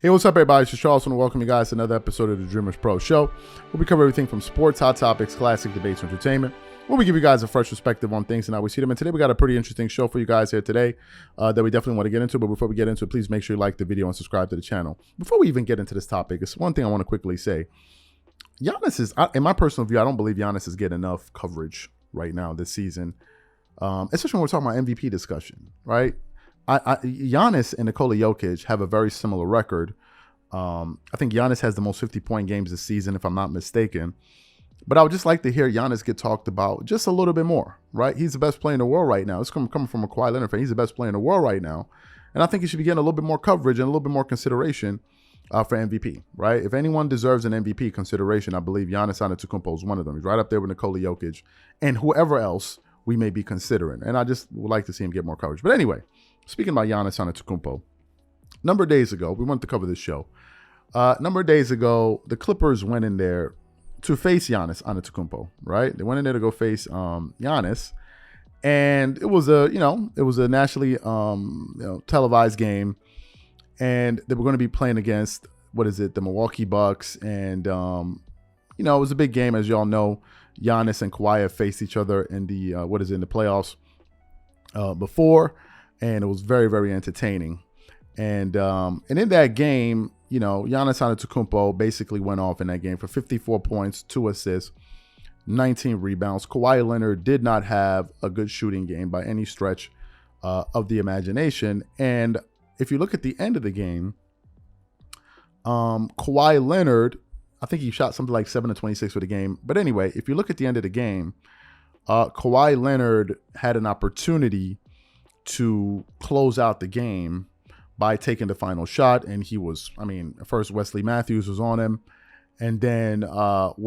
Hey, what's up, everybody? It's Charles. I want to welcome you guys to another episode of the Dreamerspro Show, where we cover everything from sports, hot topics, classic debates, and entertainment, where we give you guys a fresh perspective on things and how we see them. And today we got a pretty interesting show for you guys here today that we definitely want to get into. But before we get into it, please make sure you like the video and subscribe to the channel. Before we even get into this topic, it's one thing I want to quickly say. Giannis is, in my personal view, I don't believe Giannis is getting enough coverage right now this season, especially when we're talking about MVP discussion, right? Giannis and Nikola Jokic have a very similar record. I think Giannis has the most 50-point games this season, if I'm not mistaken. But I would just like to hear Giannis get talked about just a little bit more, right? He's the best player in the world right now. It's coming from a Kawhi Leonard fan. He's the best player in the world right now. And I think he should be getting a little bit more coverage and a little bit more consideration for MVP, right? If anyone deserves an MVP consideration, I believe Giannis Antetokounmpo is one of them. He's right up there with Nikola Jokic and whoever else we may be considering. And I just would like to see him get more coverage. But anyway, speaking about Giannis Antetokounmpo, a number of days ago, we wanted to cover this show. A number of days ago, the Clippers went in there to face Giannis Antetokounmpo, right? They went in there to go face Giannis, and it was a nationally televised game, and they were going to be playing against the Milwaukee Bucks, and it was a big game, as y'all know. Giannis and Kawhi have faced each other in the in the playoffs before, and it was very, very entertaining. And in that game, Giannis Antetokounmpo basically went off in that game for 54 points, 2 assists, 19 rebounds. Kawhi Leonard did not have a good shooting game by any stretch of the imagination. And if you look at the end of the game, Kawhi Leonard, I think he shot something like 7 of 26 for the game. But anyway, if you look at the end of the game, Kawhi Leonard had an opportunity to close out the game by taking the final shot, and he was, first Wesley Matthews was on him, and then and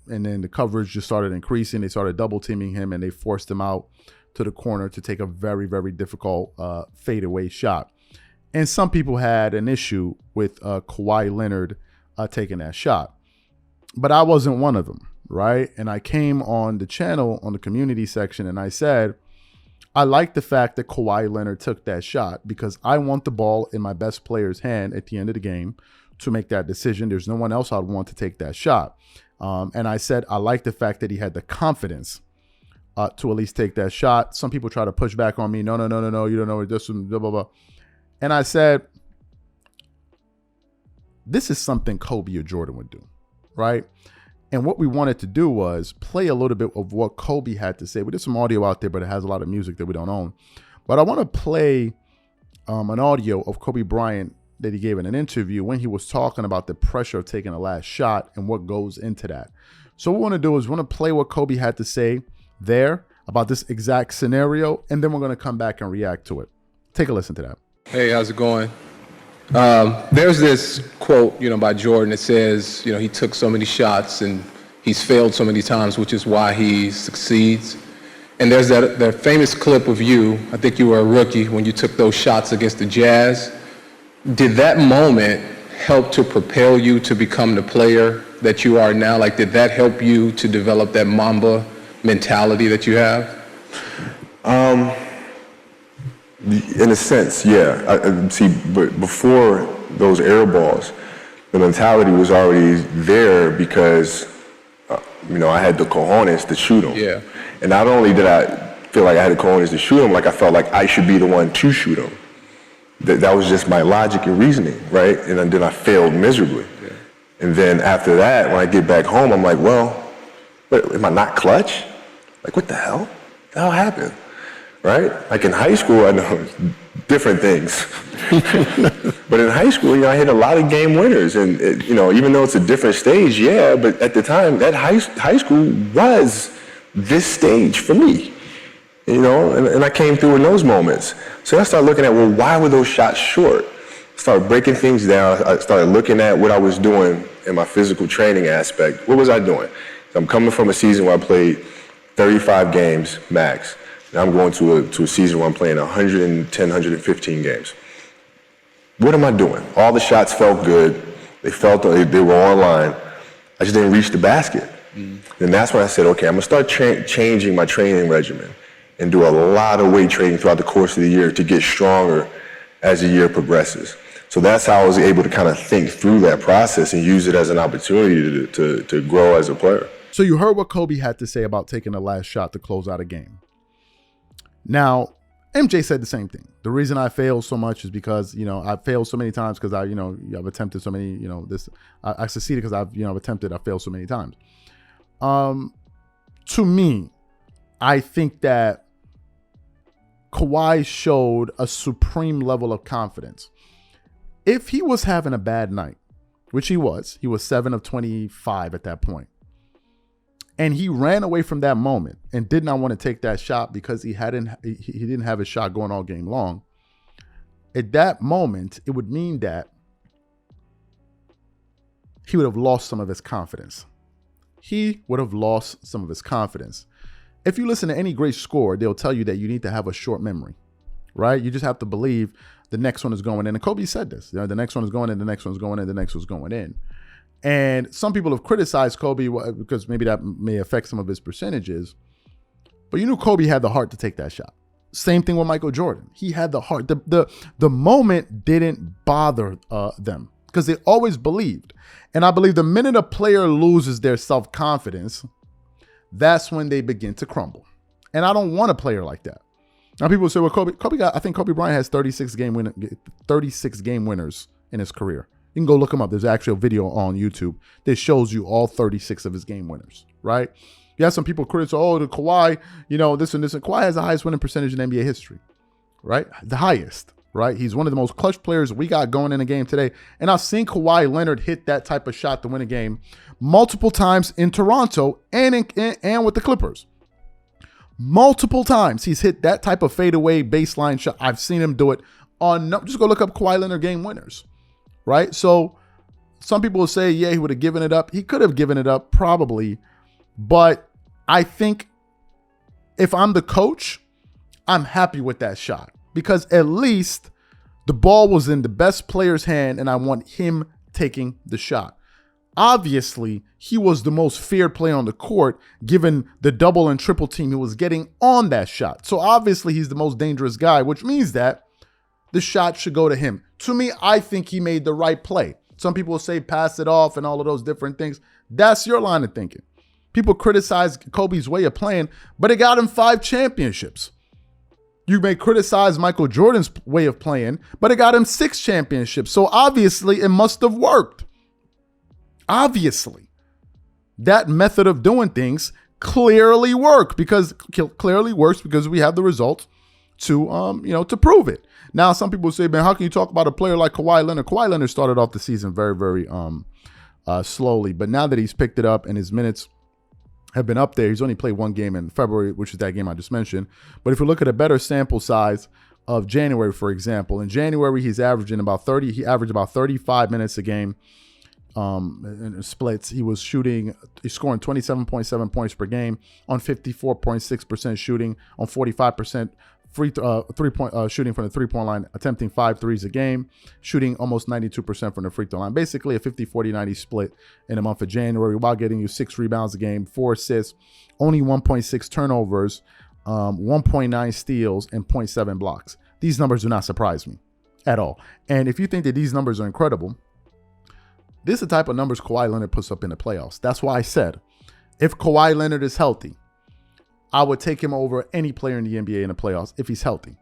then the coverage just started increasing. They started double teaming him, and they forced him out to the corner to take a very, very difficult fadeaway shot. And some people had an issue with Kawhi Leonard taking that shot, but I wasn't one of them, right? And I came on the channel on the community section, and I said, I like the fact that Kawhi Leonard took that shot because I want the ball in my best player's hand at the end of the game to make that decision. There's no one else I'd want to take that shot. And I said, I like the fact that he had the confidence to at least take that shot. Some people try to push back on me. No, you don't know this, blah, blah, blah. And I said, this is something Kobe or Jordan would do, right? And what we wanted to do was play a little bit of what Kobe had to say. We did some audio out there, but it has a lot of music that we don't own. But I want to play an audio of Kobe Bryant that he gave in an interview when he was talking about the pressure of taking the last shot and what goes into that. So what we want to do is we want to play what Kobe had to say there about this exact scenario, and then we're going to come back and react to it. Take a listen to that. Hey, how's it going? There's this quote, by Jordan that says, he took so many shots and he's failed so many times, which is why he succeeds. And there's that famous clip of you, I think you were a rookie when you took those shots against the Jazz. Did that moment help to propel you to become the player that you are now? Like, did that help you to develop that Mamba mentality that you have? In a sense, yeah. I see, but before those air balls, the mentality was already there because, I had the cojones to shoot them. Yeah. And not only did I feel like I had the cojones to shoot them, like I felt like I should be the one to shoot them. That was just my logic and reasoning, right? And then I failed miserably. Yeah. And then after that, when I get back home, I'm like, well, am I not clutch? Like, what the hell? What the hell happened? Right? Like in high school, I know different things. But in high school, I hit a lot of game winners. And, even though it's a different stage, yeah, but at the time, that high school was this stage for me. And I came through in those moments. So I started looking at, well, why were those shots short? I started breaking things down. I started looking at what I was doing in my physical training aspect. What was I doing? I'm coming from a season where I played 35 games max. Now I'm going to a season where I'm playing 110, 115 games. What am I doing? All the shots felt good. They were on line. I just didn't reach the basket. And that's when I said, okay, I'm going to start changing my training regimen and do a lot of weight training throughout the course of the year to get stronger as the year progresses. So that's how I was able to kind of think through that process and use it as an opportunity to grow as a player. So you heard what Kobe had to say about taking the last shot to close out a game. Now, MJ said the same thing. The reason I failed so much is because, I failed so many times because I've attempted so many, I succeeded because I failed so many times. To me, I think that Kawhi showed a supreme level of confidence. If he was having a bad night, which he was 7 of 25 at that point, and he ran away from that moment and did not want to take that shot because he didn't have a shot going all game long. At that moment, it would mean that he would have lost some of his confidence. He would have lost some of his confidence. If you listen to any great scorer, they'll tell you that you need to have a short memory, right? You just have to believe the next one is going in. And Kobe said this, the next one is going in, the next one's going in, the next one's going in. And some people have criticized Kobe because maybe that may affect some of his percentages. But you knew Kobe had the heart to take that shot. Same thing with Michael Jordan. He had the heart. The moment didn't bother them because they always believed. And I believe the minute a player loses their self-confidence, that's when they begin to crumble. And I don't want a player like that. Now people say, well, I think Kobe Bryant has 36 game winners in his career. You can go look him up. There's actually a video on YouTube that shows you all 36 of his game winners, right? You have some people criticize, the Kawhi, this and this. And Kawhi has the highest winning percentage in NBA history, right? The highest, right? He's one of the most clutch players we got going in a game today. And I've seen Kawhi Leonard hit that type of shot to win a game multiple times in Toronto and with the Clippers. Multiple times he's hit that type of fadeaway baseline shot. I've seen him do it just go look up Kawhi Leonard game winners. Right? So some people will say, yeah, he would have given it up. He could have given it up probably. But I think if I'm the coach, I'm happy with that shot because at least the ball was in the best player's hand and I want him taking the shot. Obviously, he was the most feared player on the court given the double and triple team he was getting on that shot. So obviously he's the most dangerous guy, which means that the shot should go to him. To me, I think he made the right play. Some people will say pass it off and all of those different things. That's your line of thinking. People criticize Kobe's way of playing, but it got him 5 championships. You may criticize Michael Jordan's way of playing, but it got him 6 championships. So obviously it must have worked. Obviously. That method of doing things clearly works because we have the results to prove it. Now, some people say, man, how can you talk about a player like Kawhi Leonard? Kawhi Leonard started off the season very, very slowly. But now that he's picked it up and his minutes have been up there, he's only played 1 game in February, which is that game I just mentioned. But if you look at a better sample size of January, for example, in January, he averaged about 35 minutes a game in splits. He's scoring 27.7 points per game on 54.6% shooting on 45% shooting from the 3-point line, attempting 5 threes a game, shooting almost 92% from the free throw line. Basically a 50-40-90 split in the month of January while getting you 6 rebounds a game, 4 assists, only 1.6 turnovers, 1.9 steals, and 0.7 blocks. These numbers do not surprise me at all. And if you think that these numbers are incredible, this is the type of numbers Kawhi Leonard puts up in the playoffs. That's why I said, if Kawhi Leonard is healthy, I would take him over any player in the NBA in the playoffs if he's healthy.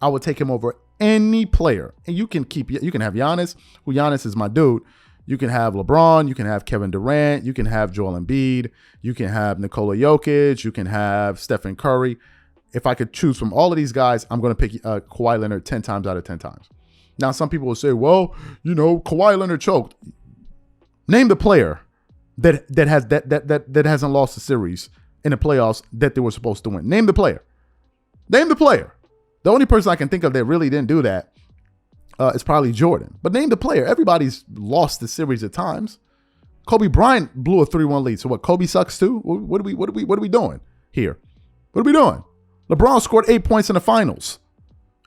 I would take him over any player. And you can have Giannis, who Giannis is my dude. You can have LeBron. You can have Kevin Durant. You can have Joel Embiid. You can have Nikola Jokic. You can have Stephen Curry. If I could choose from all of these guys, I'm going to pick Kawhi Leonard 10 times out of 10 times. Now, some people will say, well, Kawhi Leonard choked. Name the player that hasn't lost a series in the playoffs that they were supposed to win. Name the player. Name the player. The only person I can think of that really didn't do that is probably Jordan. But name the player. Everybody's lost the series at times. Kobe Bryant blew a 3-1 lead. So what? Kobe sucks too. What are we doing here? What are we doing? LeBron scored 8 points in the finals.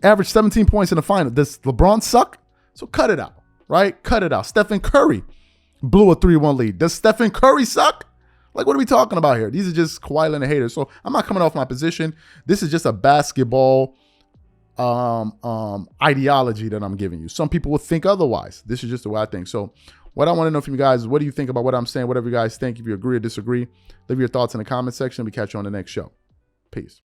Averaged 17 points in the final. Does LeBron suck? So cut it out, right? Cut it out. Stephen Curry blew a 3-1 lead. Does Stephen Curry suck? Like, what are we talking about here? These are just Kawhi Leonard haters. So I'm not coming off my position. This is just a basketball ideology that I'm giving you. Some people will think otherwise. This is just the way I think. So what I want to know from you guys is, what do you think about what I'm saying? Whatever you guys think, if you agree or disagree, leave your thoughts in the comment section. We catch you on the next show. Peace.